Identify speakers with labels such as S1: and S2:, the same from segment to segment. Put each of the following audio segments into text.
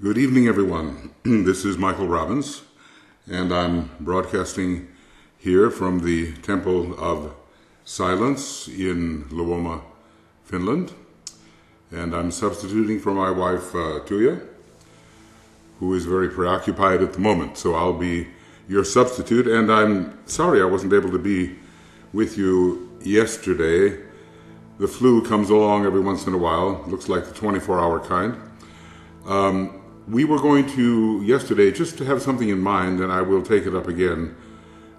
S1: Good evening, everyone. This is Michael Robbins, and I'm broadcasting here from the Temple of Silence in Luoma, Finland. And I'm substituting for my wife, Tuija, who is very preoccupied at the moment. So I'll be your substitute, and I'm sorry I wasn't able to be with you yesterday. The flu comes along every once in a while. Looks like the 24-hour kind. We were going to, yesterday, just to have something in mind, and I will take it up again,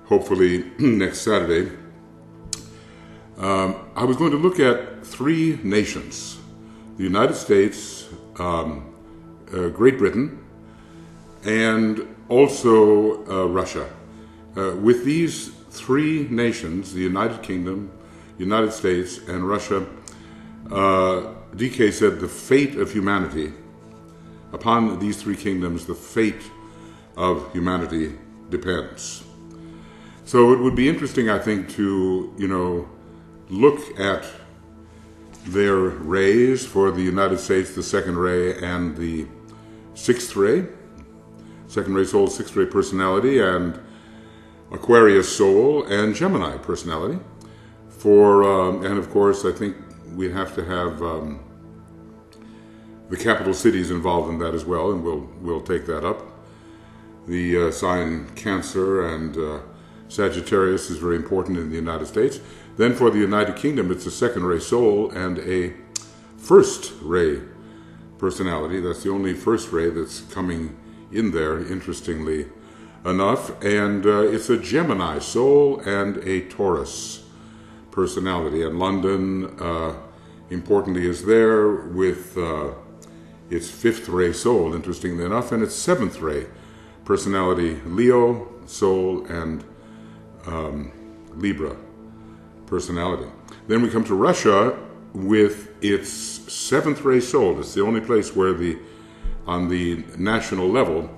S1: hopefully next Saturday. I was going to look at three nations: the United States, Great Britain, and also Russia. With these three nations, the United Kingdom, United States, and Russia, DK said the fate of humanity, upon these three kingdoms, the fate of humanity depends. So it would be interesting, I think, to, look at their rays for the United States, the second ray and the sixth ray. Second ray soul, sixth ray personality, and Aquarius soul, and Gemini personality. And of course, I think we have to have the capital cities involved in that as well, and we'll take that up. The sign Cancer and Sagittarius is very important in the United States. Then for the United Kingdom, it's a second ray soul and a first ray personality. That's the only first ray that's coming in there, interestingly enough. And it's a Gemini soul and a Taurus personality. And London, importantly, is there with its fifth ray soul, interestingly enough, and its seventh ray personality, Leo soul and Libra personality. Then we come to Russia with its seventh ray soul. It's the only place where on the national level,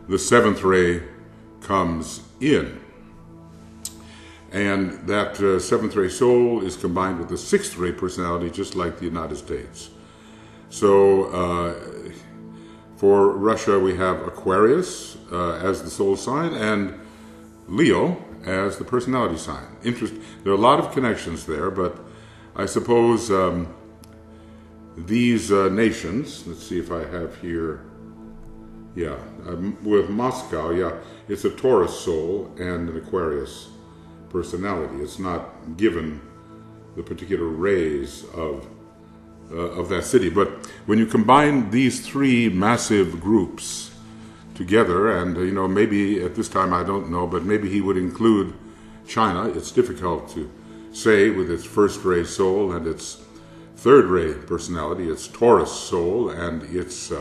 S1: the seventh ray comes in. And that seventh ray soul is combined with the sixth ray personality, just like the United States. So for Russia, we have Aquarius as the soul sign and Leo as the personality sign. There are a lot of connections there, but I suppose these nations, let's see if I have here, with Moscow, it's a Taurus soul and an Aquarius personality. It's not given the particular rays of that city. But when you combine these three massive groups together, and maybe at this time I don't know, but maybe he would include China. It's difficult to say with its first ray soul and its third ray personality, its Taurus soul and its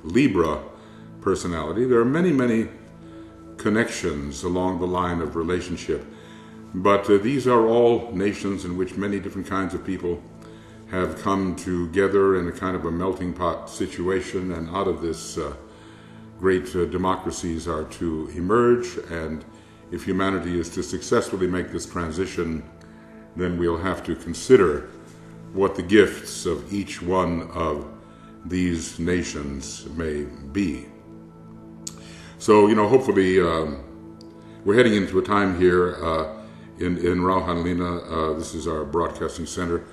S1: Libra personality. There are many, many connections along the line of relationship, but these are all nations in which many different kinds of people have come together in a kind of a melting pot situation, and out of this great democracies are to emerge. And if humanity is to successfully make this transition, then we'll have to consider what the gifts of each one of these nations may be. So, hopefully we're heading into a time here in Rauhanlinna. This is our broadcasting center,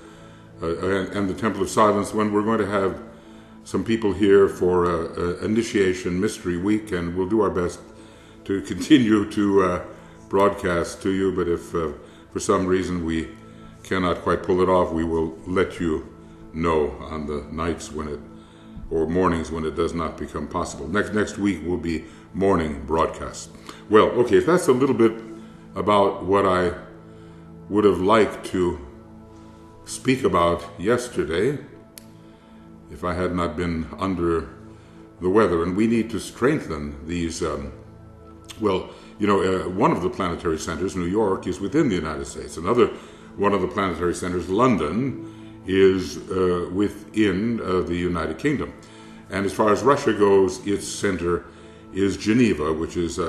S1: and the Temple of Silence, when we're going to have some people here for Initiation Mystery Week, and we'll do our best to continue to broadcast to you, but if for some reason we cannot quite pull it off, we will let you know on the nights or mornings when it does not become possible. Next week will be morning broadcast. Well, okay, if that's a little bit about what I would have liked to speak about yesterday, if I had not been under the weather. And we need to strengthen these, one of the planetary centers, New York, is within the United States. Another one of the planetary centers, London, is within the United Kingdom. And as far as Russia goes, its center is Geneva, which is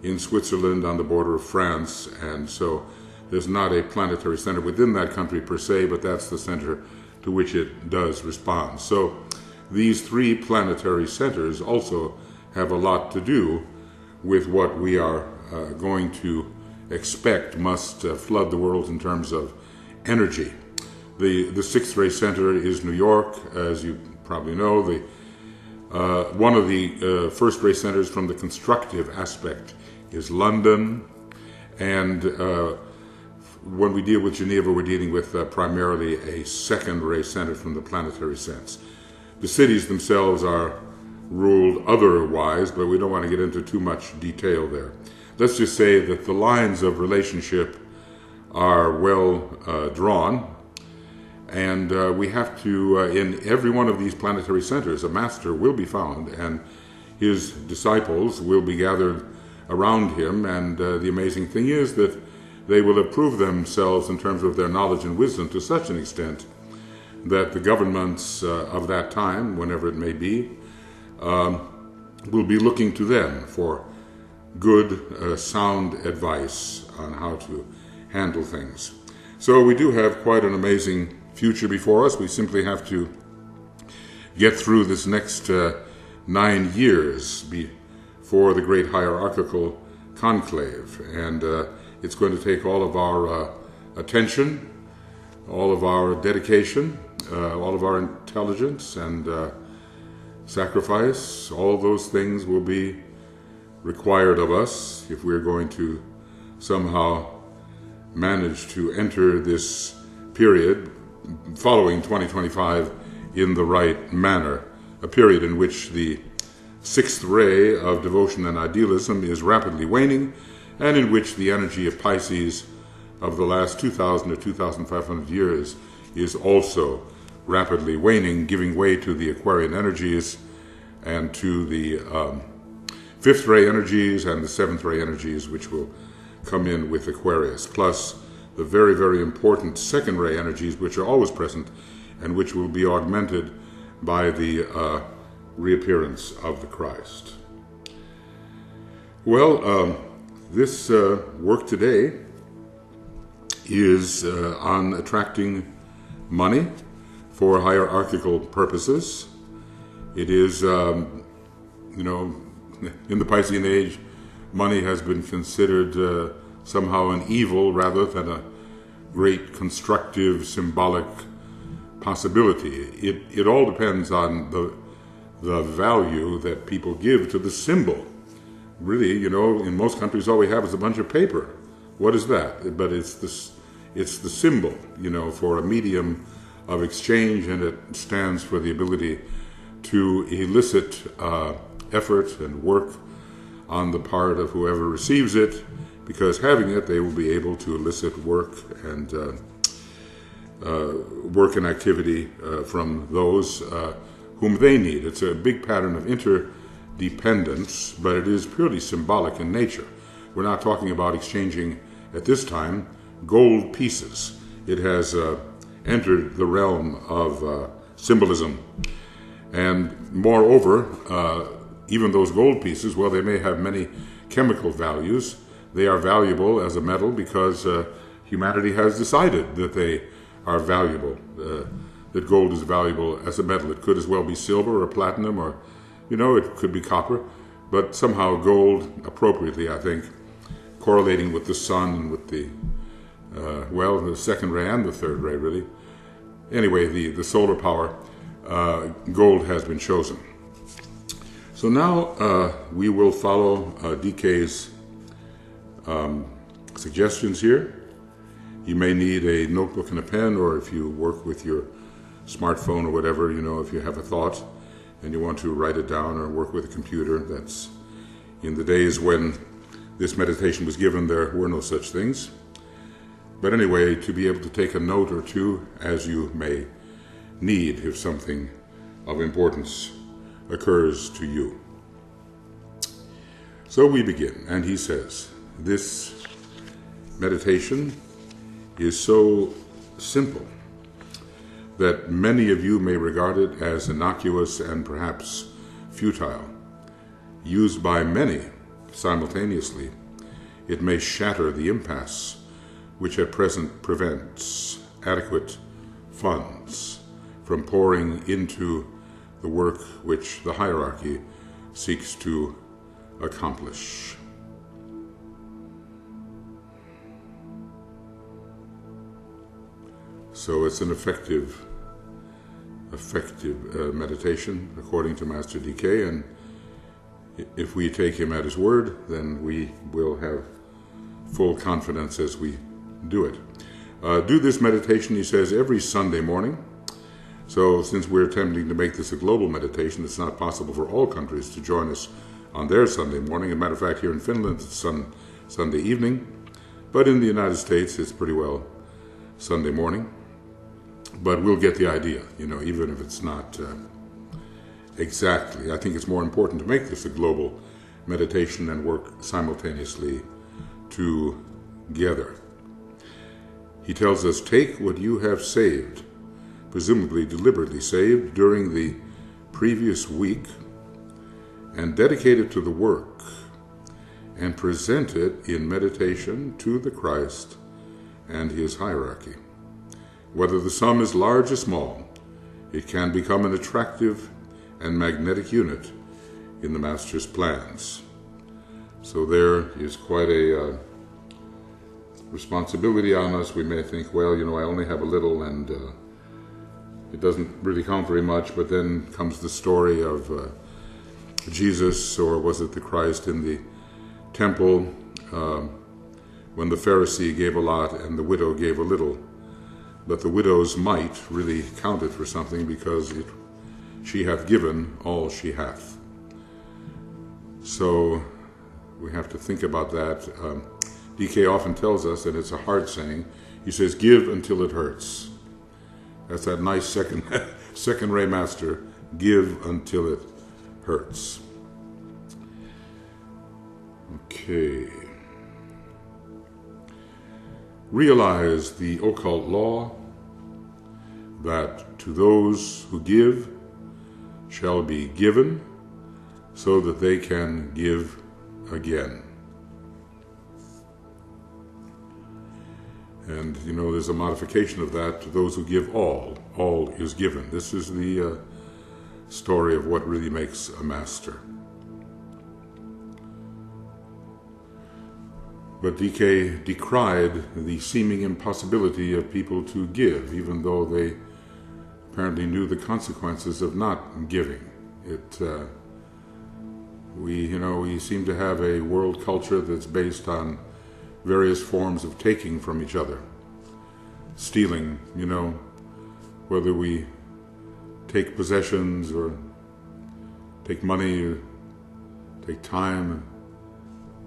S1: in Switzerland on the border of France. And so there's not a planetary center within that country per se, but that's the center to which it does respond. So these three planetary centers also have a lot to do with what we are going to expect must flood the world in terms of energy. The sixth ray center is New York, as you probably know. One of the first ray centers from the constructive aspect is London, and when we deal with Geneva, we're dealing with primarily a second ray center from the planetary sense. The cities themselves are ruled otherwise, but we don't want to get into too much detail there. Let's just say that the lines of relationship are well drawn, and we have to, in every one of these planetary centers, a master will be found, and his disciples will be gathered around him, and the amazing thing is that they will have proved themselves in terms of their knowledge and wisdom to such an extent that the governments of that time, whenever it may be, will be looking to them for good, sound advice on how to handle things. So we do have quite an amazing future before us. We simply have to get through this next 9 years before the great hierarchical conclave, and it's going to take all of our attention, all of our dedication, all of our intelligence and sacrifice. All those things will be required of us if we're going to somehow manage to enter this period following 2025 in the right manner, a period in which the sixth ray of devotion and idealism is rapidly waning, and in which the energy of Pisces of the last 2,000 to 2,500 years is also rapidly waning, giving way to the Aquarian energies and to the fifth ray energies and the seventh ray energies, which will come in with Aquarius, plus the very, very important second ray energies, which are always present and which will be augmented by the reappearance of the Christ. Well, this work today is on attracting money for hierarchical purposes. It is, in the Piscean age, money has been considered somehow an evil rather than a great constructive, symbolic possibility. It all depends on the value that people give to the symbol. Really, in most countries all we have is a bunch of paper. What is that? But it's the symbol, for a medium of exchange, and it stands for the ability to elicit effort and work on the part of whoever receives it, because having it, they will be able to elicit work and work and activity from those whom they need. It's a big pattern of interdependence, but it is purely symbolic in nature. We're not talking about exchanging, at this time, gold pieces. It has entered the realm of symbolism. And moreover, even those gold pieces, well, they may have many chemical values. They are valuable as a metal because humanity has decided that they are valuable, that gold is valuable as a metal. It could as well be silver or platinum, or, it could be copper, but somehow gold, appropriately, I think, correlating with the sun and with the second ray and the third ray, really. Anyway, the solar power, gold has been chosen. So now we will follow DK's suggestions here. You may need a notebook and a pen, or if you work with your smartphone or whatever, if you have a thought and you want to write it down, or work with a computer. That's in the days when this meditation was given, there were no such things. But anyway, to be able to take a note or two as you may need if something of importance occurs to you. So we begin, and he says, this meditation is so simple that many of you may regard it as innocuous and perhaps futile. Used by many simultaneously, it may shatter the impasse which at present prevents adequate funds from pouring into the work which the hierarchy seeks to accomplish. So it's an effective meditation, according to Master DK, and if we take him at his word, then we will have full confidence as we do it. Do this meditation, he says, every Sunday morning. So since we're attempting to make this a global meditation, it's not possible for all countries to join us on their Sunday morning. As a matter of fact, here in Finland, it's Sunday evening. But in the United States, it's pretty well Sunday morning. But we'll get the idea, even if it's not exactly. I think it's more important to make this a global meditation and work simultaneously together. He tells us, take what you have saved, presumably deliberately saved, during the previous week, and dedicate it to the work, and present it in meditation to the Christ and his hierarchy. Whether the sum is large or small, it can become an attractive and magnetic unit in the Master's plans. So there is quite a responsibility on us. We may think, well, I only have a little and it doesn't really count very much, but then comes the story of Jesus, or was it the Christ, in the temple when the Pharisee gave a lot and the widow gave a little. But the widow's mite really counted for something, because she hath given all she hath. So we have to think about that. DK often tells us, and it's a hard saying, he says, give until it hurts. That's that nice second Ray Master, give until it hurts. Okay. Realize the occult law that to those who give shall be given, so that they can give again. And there's a modification of that: to those who give all is given. This is the story of what really makes a master. But DK decried the seeming impossibility of people to give, even though they apparently knew the consequences of not giving. We seem to have a world culture that's based on various forms of taking from each other. Stealing, whether we take possessions or take money or take time,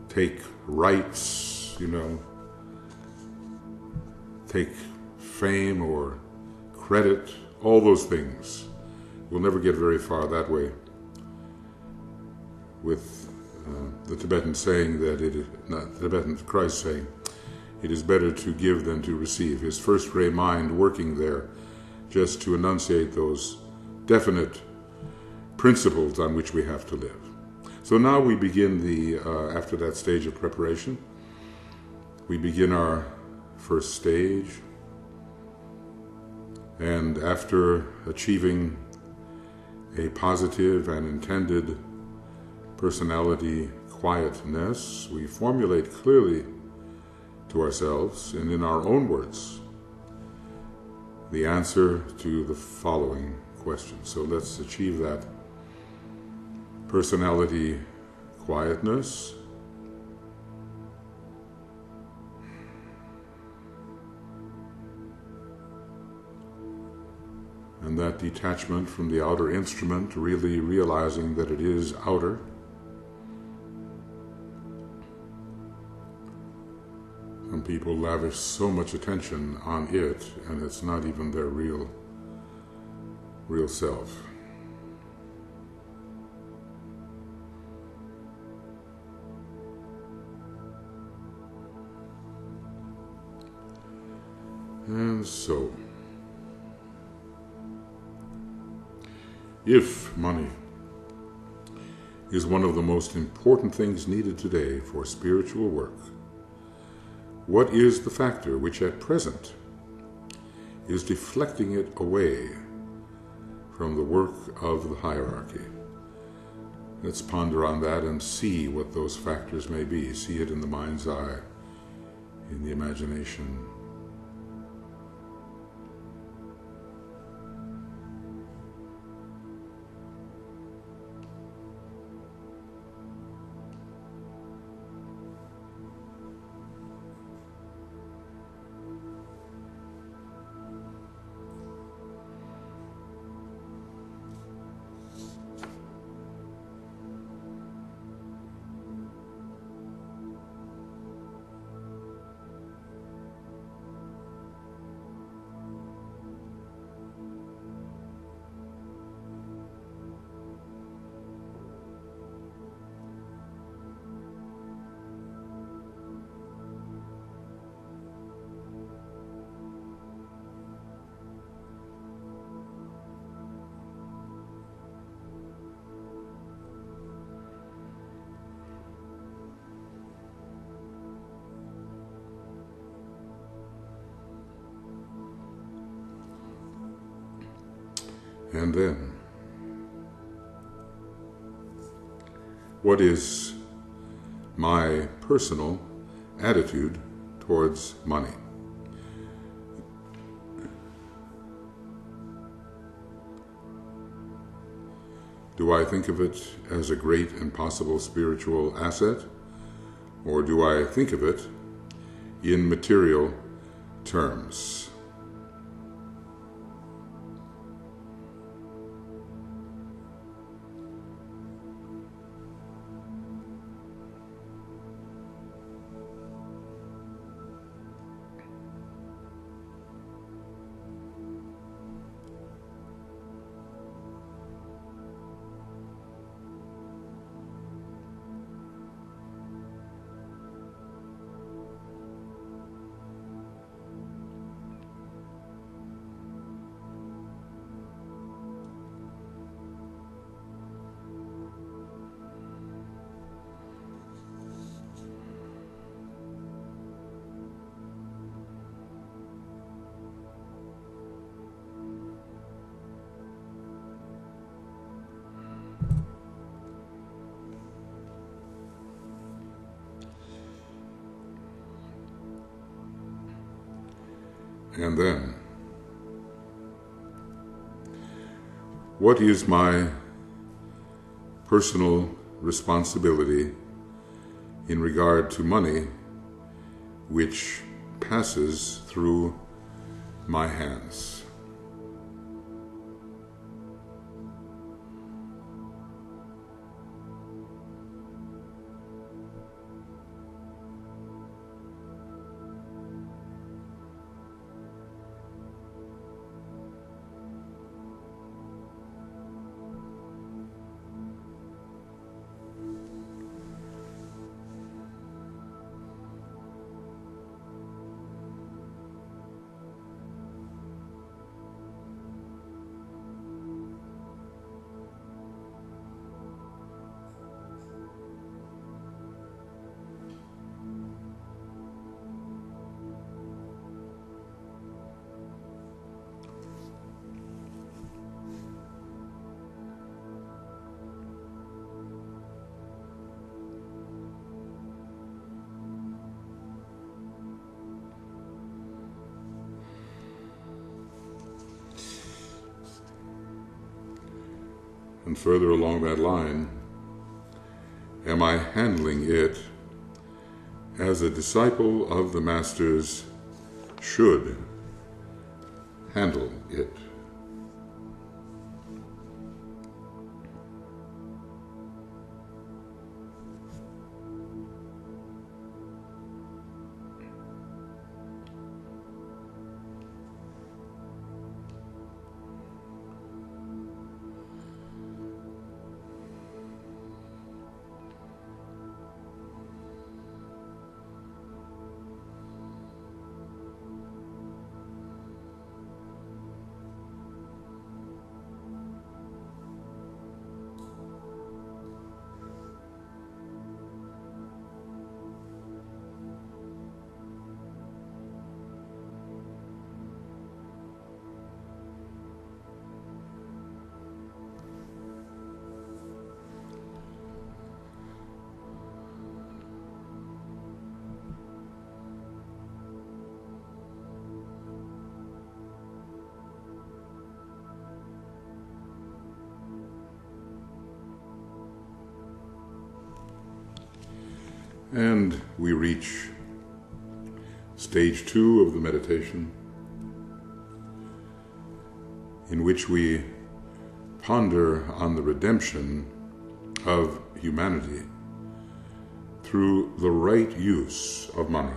S1: take rights, take fame or credit, all those things. We'll never get very far that way. With the Tibetan saying that Christ saying, it is better to give than to receive. His first ray mind working there just to enunciate those definite principles on which we have to live. So now we begin after that stage of preparation, we begin our first stage. And after achieving a positive and intended personality quietness, we formulate clearly to ourselves and in our own words the answer to the following question. So let's achieve that personality quietness. And that detachment from the outer instrument, really realizing that it is outer. Some people lavish so much attention on it, and it's not even their real self. And so, if money is one of the most important things needed today for spiritual work, what is the factor which at present is deflecting it away from the work of the hierarchy. Let's ponder on that and see what those factors may be. See it in the mind's eye, in the imagination. And then, what is my personal attitude towards money? Do I think of it as a great and possible spiritual asset, or do I think of it in material terms? And then, what is my personal responsibility in regard to money which passes through my hands? And further along that line, am I handling it as a disciple of the Master's should handle it? And we reach stage 2 of the meditation, in which we ponder on the redemption of humanity through the right use of money.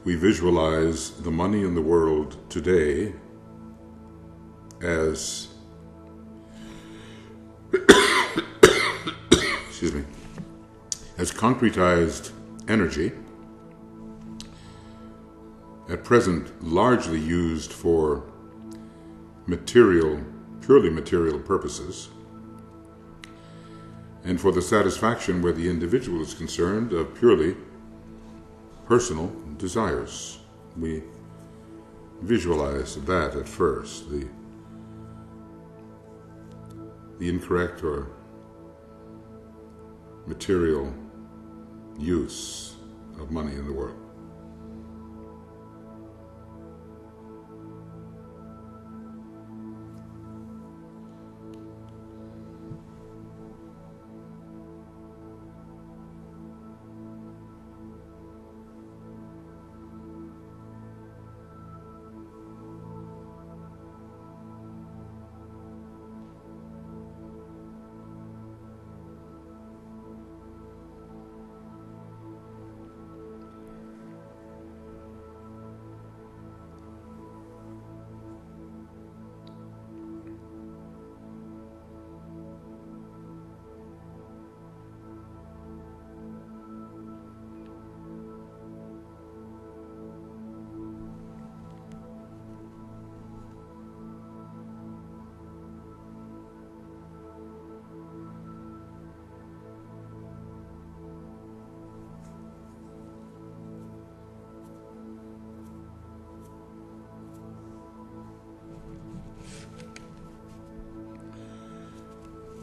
S1: We visualize the money in the world today as excuse me, as concretized energy, at present largely used for purely material purposes, and for the satisfaction, where the individual is concerned, of purely personal desires. We visualize that at first, the incorrect or material use of money in the world.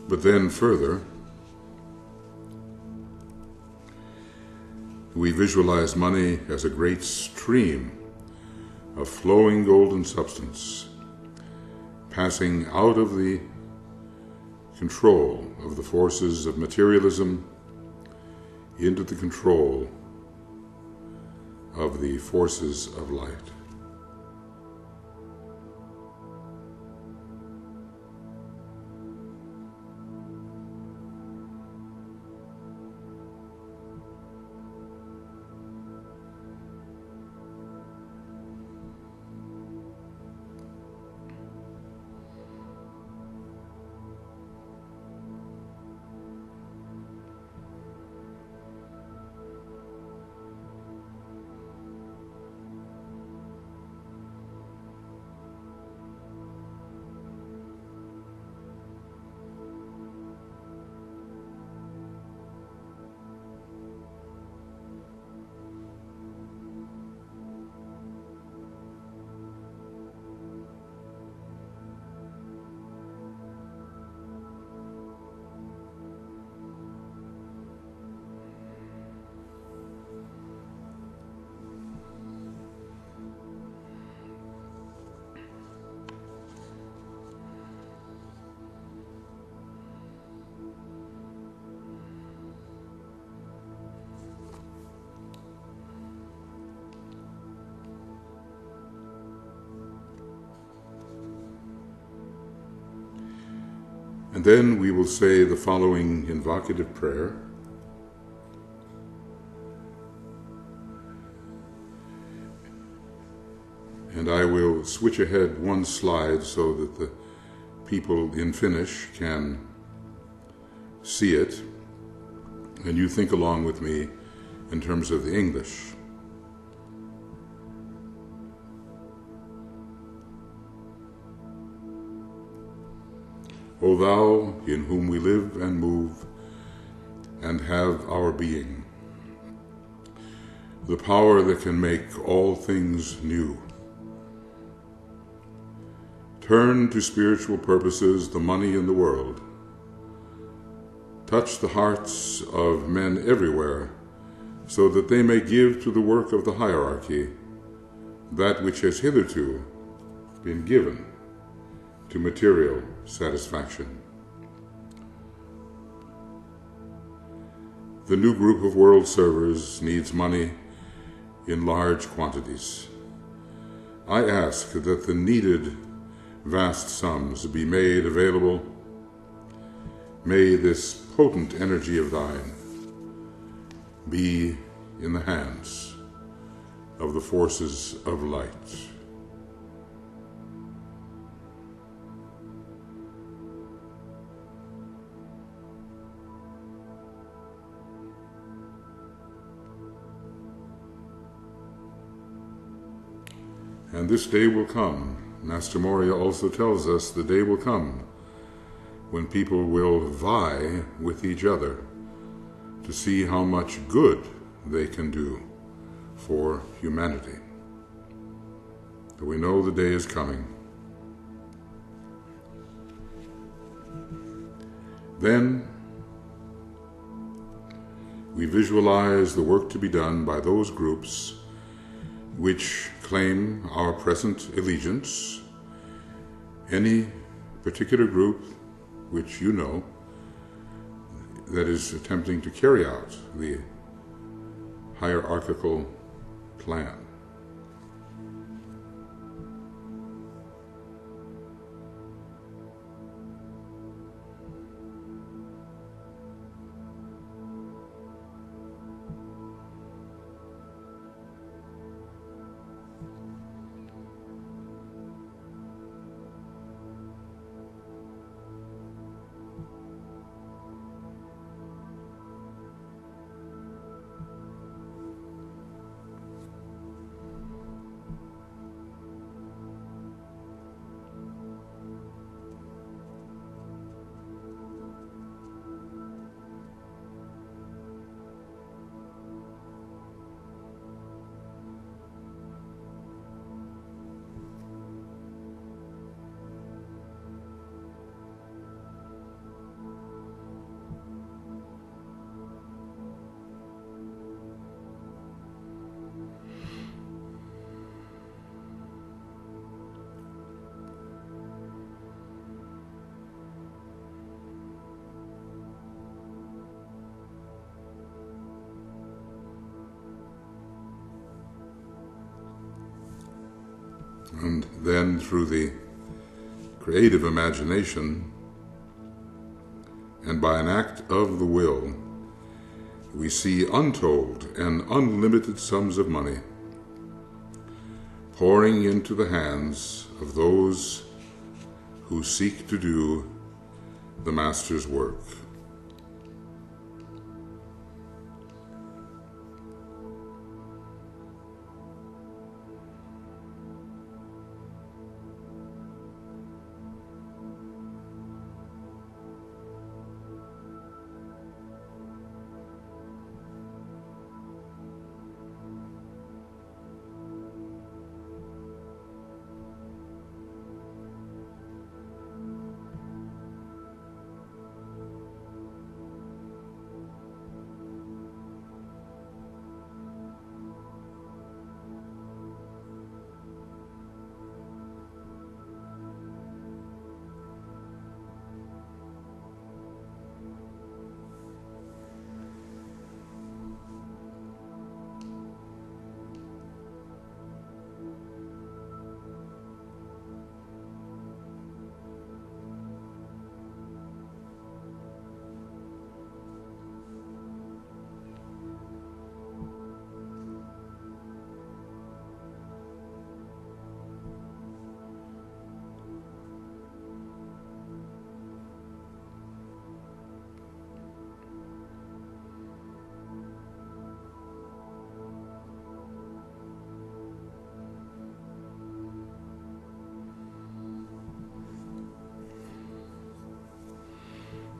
S1: But then further, we visualize money as a great stream of flowing golden substance, passing out of the control of the forces of materialism into the control of the forces of light. And then we will say the following invocative prayer. And I will switch ahead one slide so that the people in Finnish can see it, and you think along with me in terms of the English. O Thou, in whom we live and move and have our being, the power that can make all things new. Turn to spiritual purposes the money in the world. Touch the hearts of men everywhere, so that they may give to the work of the hierarchy that which has hitherto been given to material satisfaction. The new group of world servers needs money in large quantities. I ask that the needed vast sums be made available. May this potent energy of thine be in the hands of the forces of light. And this day will come. Master Moria also tells us the day will come when people will vie with each other to see how much good they can do for humanity. But we know the day is coming. Then we visualize the work to be done by those groups which claim our present allegiance, any particular group which you know that is attempting to carry out the hierarchical plan. And then through the creative imagination and by an act of the will, we see untold and unlimited sums of money pouring into the hands of those who seek to do the Master's work.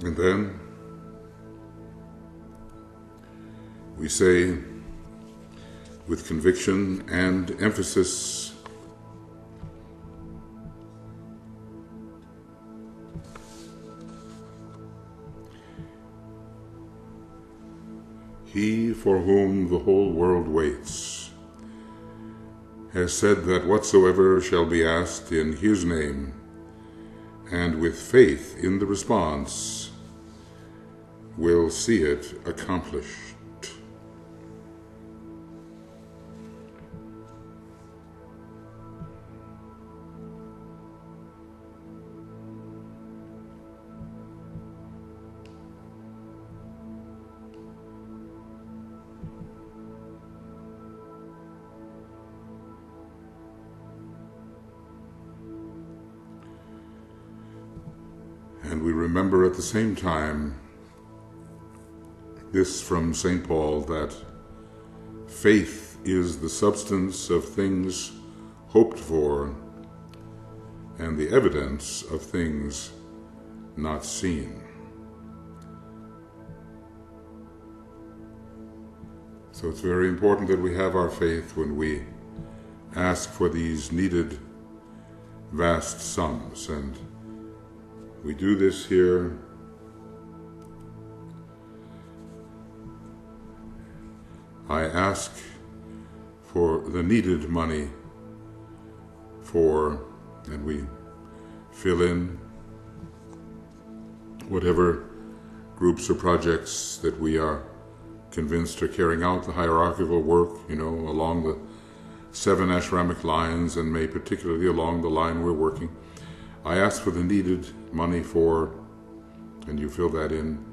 S1: And then we say, with conviction and emphasis. He for whom the whole world waits has said that whatsoever shall be asked in his name, and with faith in the response, will see it accomplished. And we remember at the same time this from St. Paul, that faith is the substance of things hoped for and the evidence of things not seen. So it's very important that we have our faith when we ask for these needed vast sums, and we do this here. I ask for the needed money for, and we fill in whatever groups or projects that we are convinced are carrying out the hierarchical work, along the 7 ashramic lines, and may particularly along the line we're working. I ask for the needed money for, and you fill that in.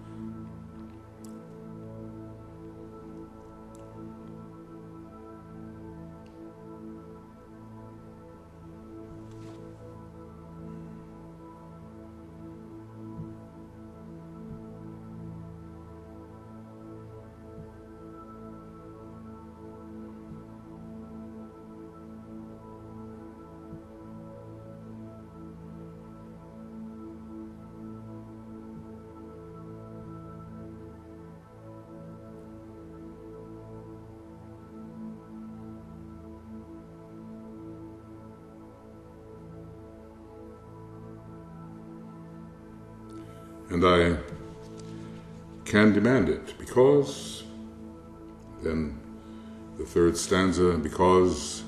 S1: And I can demand it because, then the 3rd stanza, because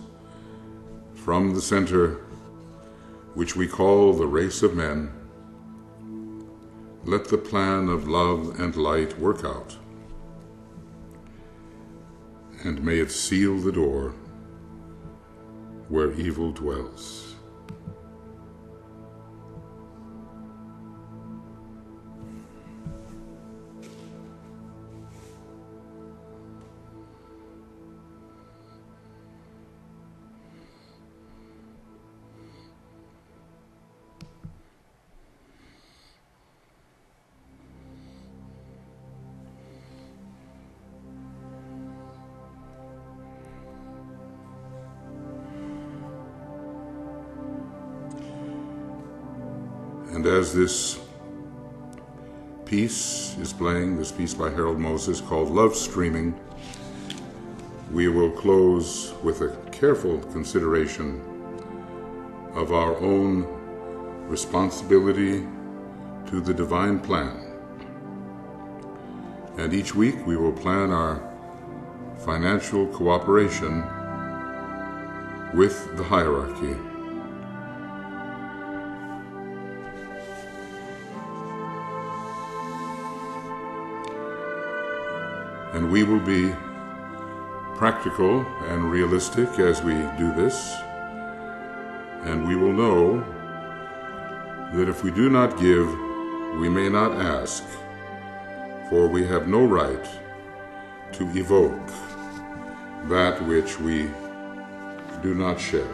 S1: from the center which we call the race of men, let the plan of love and light work out, and may it seal the door where evil dwells. And as this piece is playing, this piece by Harold Moses called Love Streaming, we will close with a careful consideration of our own responsibility to the divine plan. And each week we will plan our financial cooperation with the hierarchy. And we will be practical and realistic as we do this, and we will know that if we do not give, we may not ask, for we have no right to evoke that which we do not share.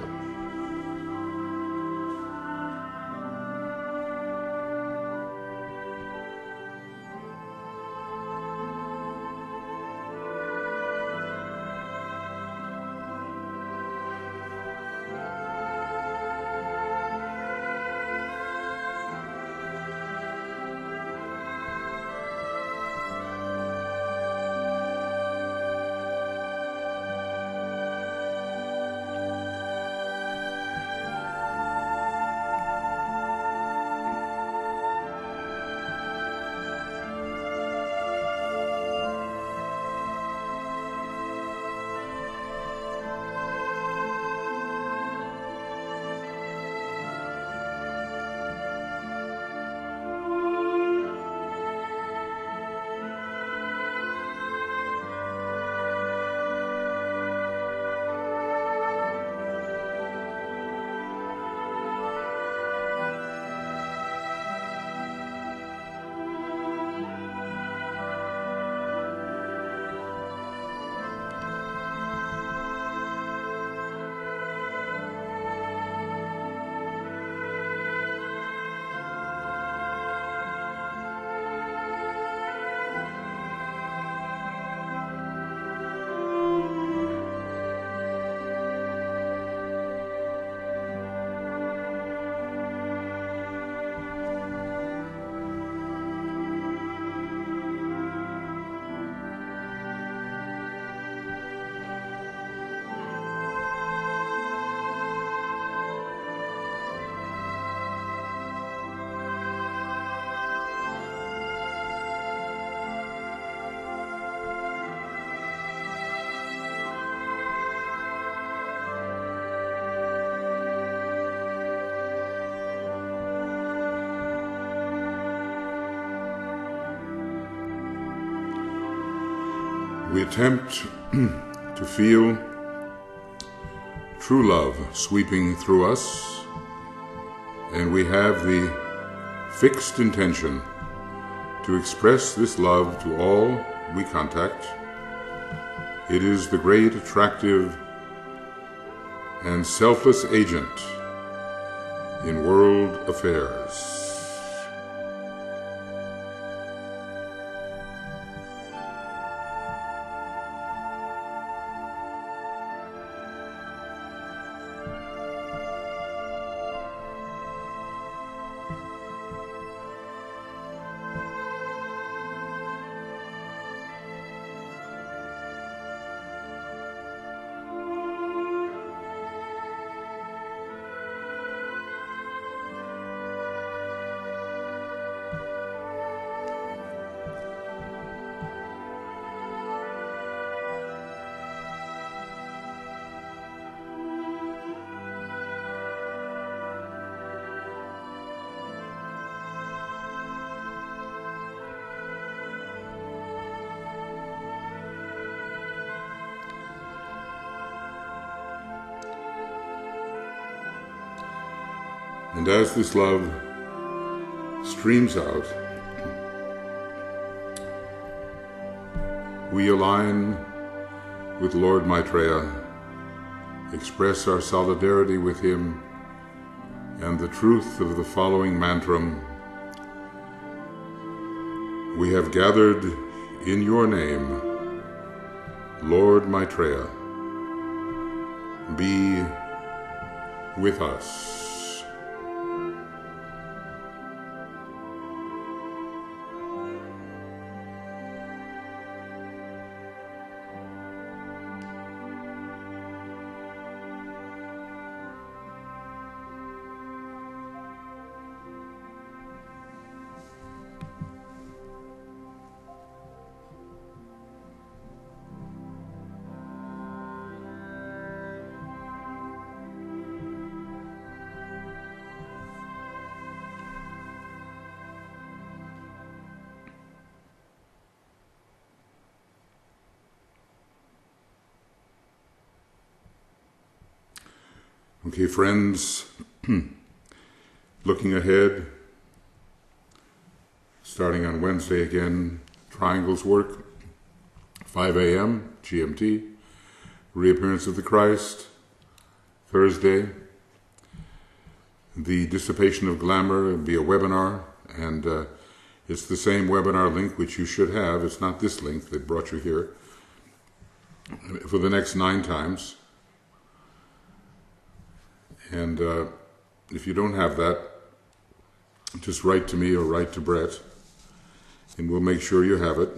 S1: we attempt to feel true love sweeping through us, and we have the fixed intention to express this love to all we contact. It is the great, attractive, and selfless agent in world affairs. And as this love streams out, we align with Lord Maitreya, express our solidarity with him, and the truth of the following mantra: we have gathered in your name, Lord Maitreya, be with us. Okay, friends, looking ahead, starting on Wednesday again, triangles work, 5 a.m. GMT, reappearance of the Christ, Thursday, the dissipation of glamour, it'll be a webinar, and it's the same webinar link which you should have. It's not this link that brought you here, for the next 9 times. And if you don't have that, just write to me or write to Brett, and we'll make sure you have it.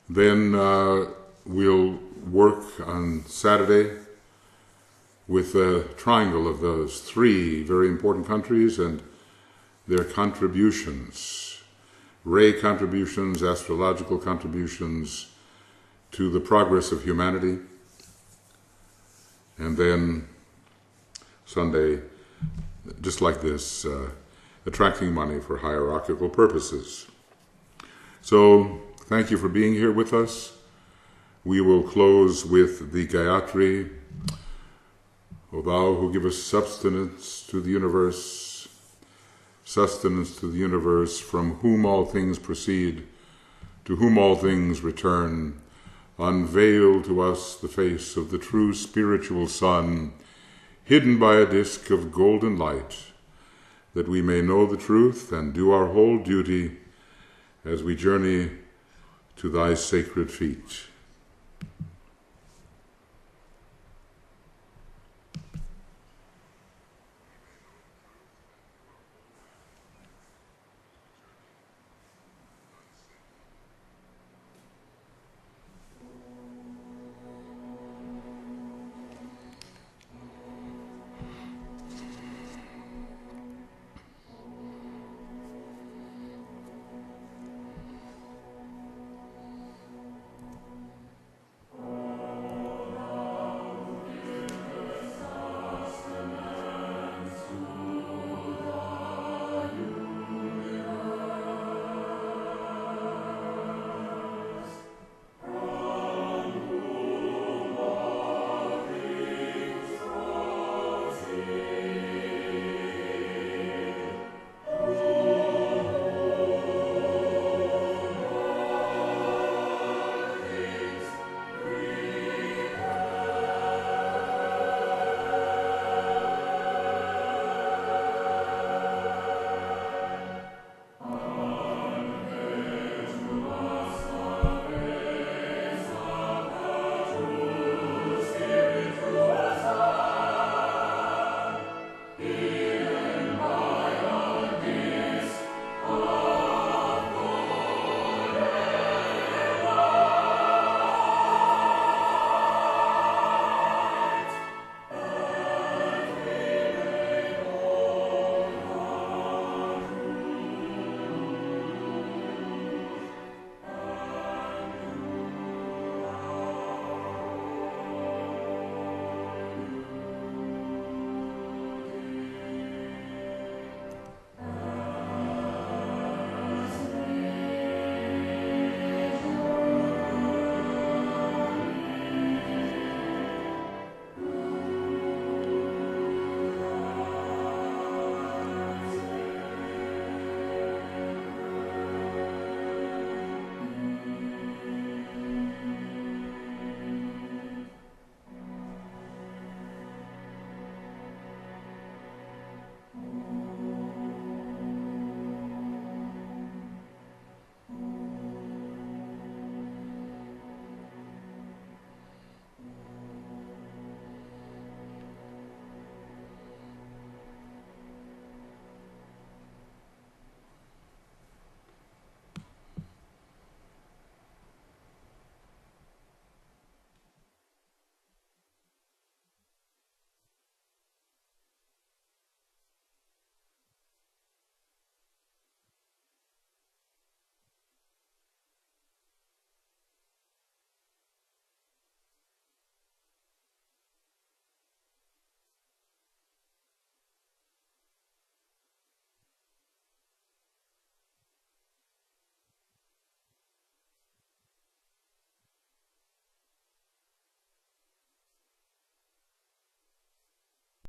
S1: Then we'll work on Saturday with a triangle of those 3 very important countries and their contributions, ray contributions, astrological contributions to the progress of humanity. And then Sunday, just like this, attracting money for hierarchical purposes. So, thank you for being here with us. We will close with the Gayatri. O thou who givest sustenance to the universe, from whom all things proceed, to whom all things return, unveil to us the face of the true spiritual sun, hidden by a disk of golden light, that we may know the truth and do our whole duty as we journey to thy sacred feet.